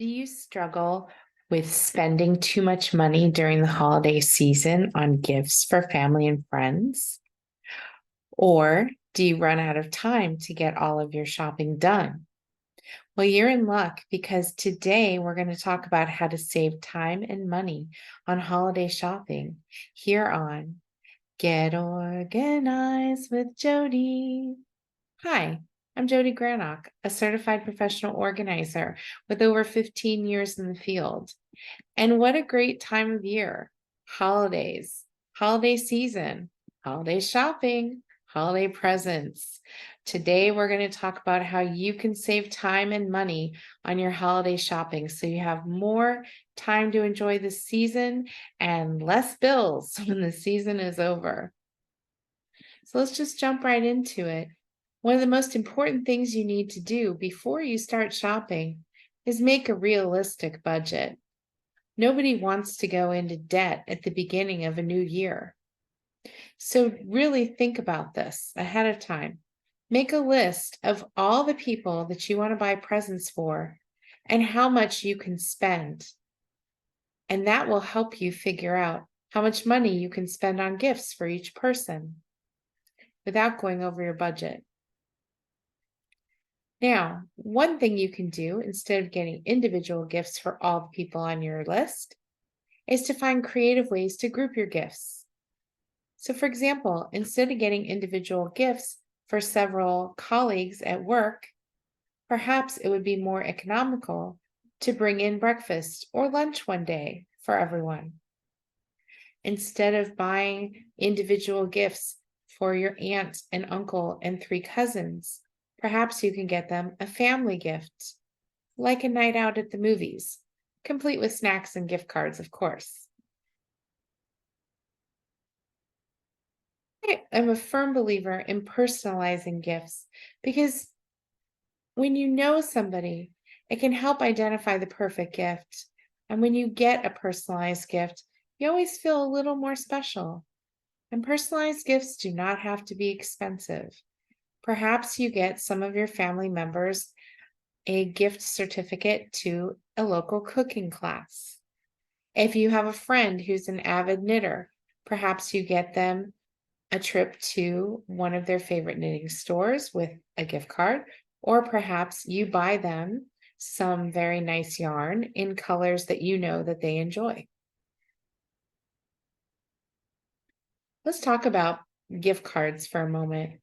Do you struggle with spending too much money during the holiday season on gifts for family and friends? Or do you run out of time to get all of your shopping done? Well, you're in luck because today we're going to talk about how to save time and money on holiday shopping here on Get Organized with Jodi. Hi, I'm Jodi Granok, a certified professional organizer with over 15 years in the field. And what a great time of year. Holidays, holiday season, holiday shopping, holiday presents. Today, we're going to talk about how you can save time and money on your holiday shopping so you have more time to enjoy the season and less bills when the season is over. So let's just jump right into it. One of the most important things you need to do before you start shopping is make a realistic budget. Nobody wants to go into debt at the beginning of a new year. So really think about this ahead of time. Make a list of all the people that you want to buy presents for and how much you can spend. And that will help you figure out how much money you can spend on gifts for each person without going over your budget. Now, one thing you can do instead of getting individual gifts for all the people on your list is to find creative ways to group your gifts. So, for example, instead of getting individual gifts for several colleagues at work, perhaps it would be more economical to bring in breakfast or lunch one day for everyone. Instead of buying individual gifts for your aunt and uncle and 3 cousins, perhaps you can get them a family gift, like a night out at the movies, complete with snacks and gift cards, of course. I'm a firm believer in personalizing gifts because when you know somebody, it can help identify the perfect gift. And when you get a personalized gift, you always feel a little more special. And personalized gifts do not have to be expensive. Perhaps you get some of your family members a gift certificate to a local cooking class. If you have a friend who's an avid knitter, perhaps you get them a trip to one of their favorite knitting stores with a gift card, or perhaps you buy them some very nice yarn in colors that you know that they enjoy. Let's talk about gift cards for a moment.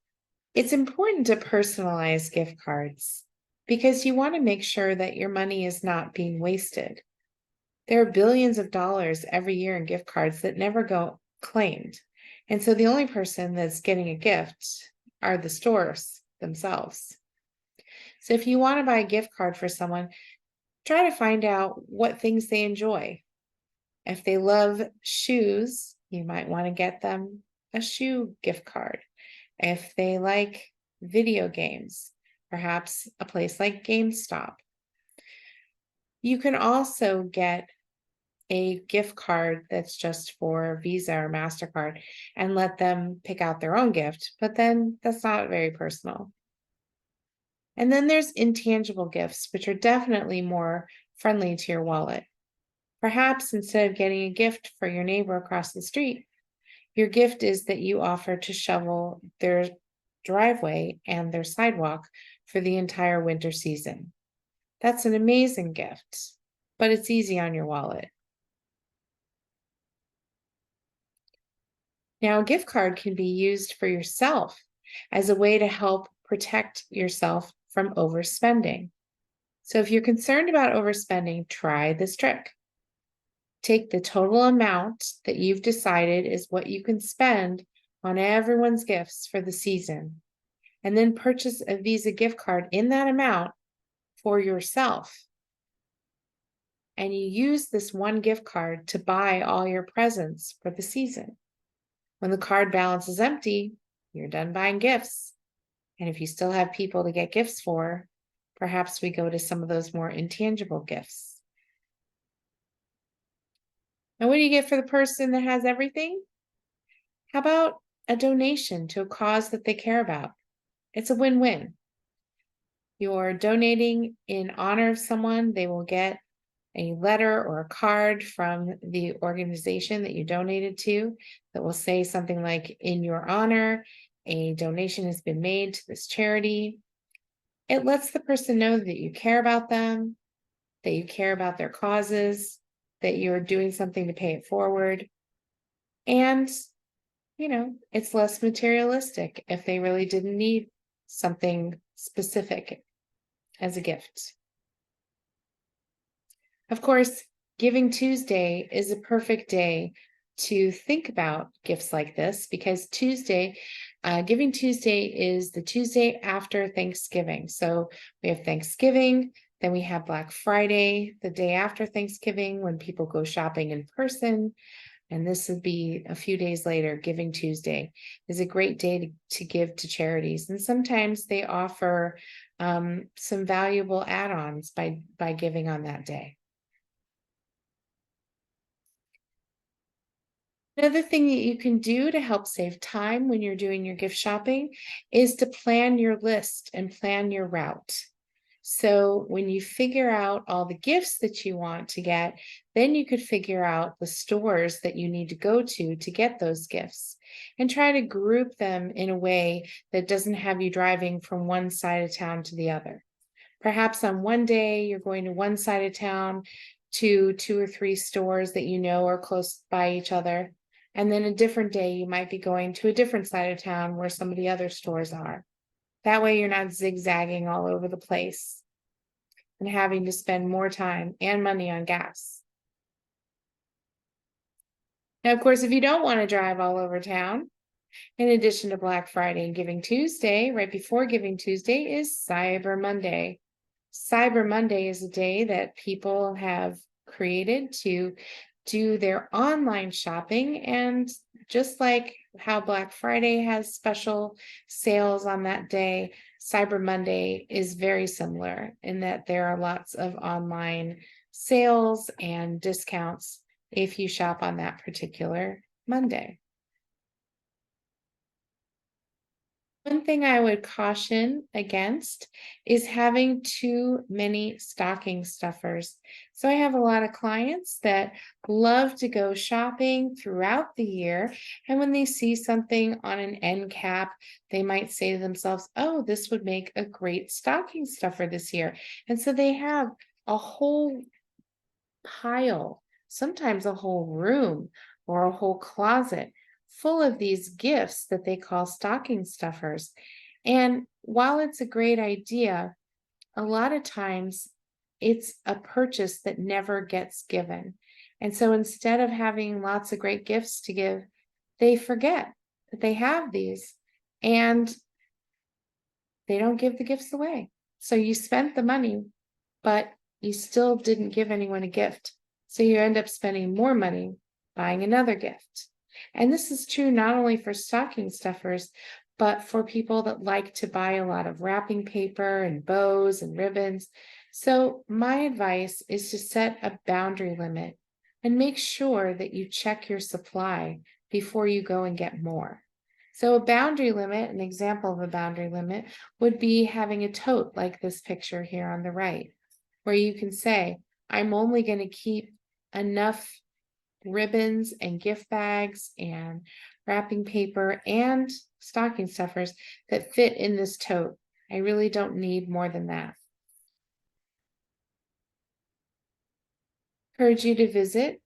It's important to personalize gift cards because you want to make sure that your money is not being wasted. There are billions of dollars every year in gift cards that never go claimed. And so the only person that's getting a gift are the stores themselves. So if you want to buy a gift card for someone, try to find out what things they enjoy. If they love shoes, you might want to get them a shoe gift card. If they like video games, perhaps a place like GameStop. You can also get a gift card that's just for Visa or MasterCard and let them pick out their own gift, but then that's not very personal. And then there's intangible gifts, which are definitely more friendly to your wallet. Perhaps instead of getting a gift for your neighbor across the street, your gift is that you offer to shovel their driveway and their sidewalk for the entire winter season. That's an amazing gift, but it's easy on your wallet. Now, a gift card can be used for yourself as a way to help protect yourself from overspending. So if you're concerned about overspending, try this trick. Take the total amount that you've decided is what you can spend on everyone's gifts for the season, and then purchase a Visa gift card in that amount for yourself. And you use this one gift card to buy all your presents for the season. When the card balance is empty, you're done buying gifts. And if you still have people to get gifts for, perhaps we go to some of those more intangible gifts. And what do you get for the person that has everything? How about a donation to a cause that they care about? It's a win-win. You're donating in honor of someone, they will get a letter or a card from the organization that you donated to that will say something like, in your honor, a donation has been made to this charity. It lets the person know that you care about them, that you care about their causes, that you're doing something to pay it forward. And, it's less materialistic if they really didn't need something specific as a gift. Of course, Giving Tuesday is a perfect day to think about gifts like this because Giving Tuesday is the Tuesday after Thanksgiving. So we have Thanksgiving, then we have Black Friday, the day after Thanksgiving when people go shopping in person. And this would be a few days later. Giving Tuesday is a great day to give to charities. And sometimes they offer some valuable add-ons by giving on that day. Another thing that you can do to help save time when you're doing your gift shopping is to plan your list and plan your route. So when you figure out all the gifts that you want to get, then you could figure out the stores that you need to go to get those gifts and try to group them in a way that doesn't have you driving from one side of town to the other. Perhaps on one day you're going to one side of town to 2 or 3 stores that you know are close by each other. And then a different day you might be going to a different side of town where some of the other stores are. That way you're not zigzagging all over the place and having to spend more time and money on gas. Now, of course, if you don't want to drive all over town, in addition to Black Friday and Giving Tuesday, right before Giving Tuesday is Cyber Monday. Cyber Monday is a day that people have created to do their online shopping. And just like how Black Friday has special sales on that day, Cyber Monday is very similar in that there are lots of online sales and discounts if you shop on that particular Monday. One thing I would caution against is having too many stocking stuffers. So I have a lot of clients that love to go shopping throughout the year. And when they see something on an end cap, they might say to themselves, oh, this would make a great stocking stuffer this year. And so they have a whole pile, sometimes a whole room or a whole closet full of these gifts that they call stocking stuffers. And while it's a great idea, a lot of times it's a purchase that never gets given. And so instead of having lots of great gifts to give, they forget that they have these and they don't give the gifts away. So you spent the money, but you still didn't give anyone a gift. So you end up spending more money buying another gift. And this is true not only for stocking stuffers, but for people that like to buy a lot of wrapping paper and bows and ribbons. So my advice is to set a boundary limit and make sure that you check your supply before you go and get more. So a boundary limit, an example of a boundary limit, would be having a tote like this picture here on the right, where you can say, I'm only going to keep enough ribbons and gift bags and wrapping paper and stocking stuffers that fit in this tote. I really don't need more than that. I encourage you to visit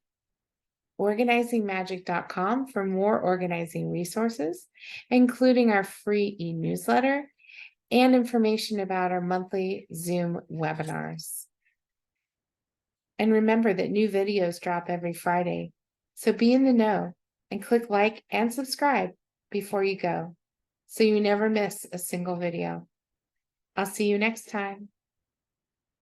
organizingmagic.com for more organizing resources, including our free e-newsletter and information about our monthly Zoom webinars. And remember that new videos drop every Friday. So be in the know and click like and subscribe before you go so you never miss a single video. I'll see you next time.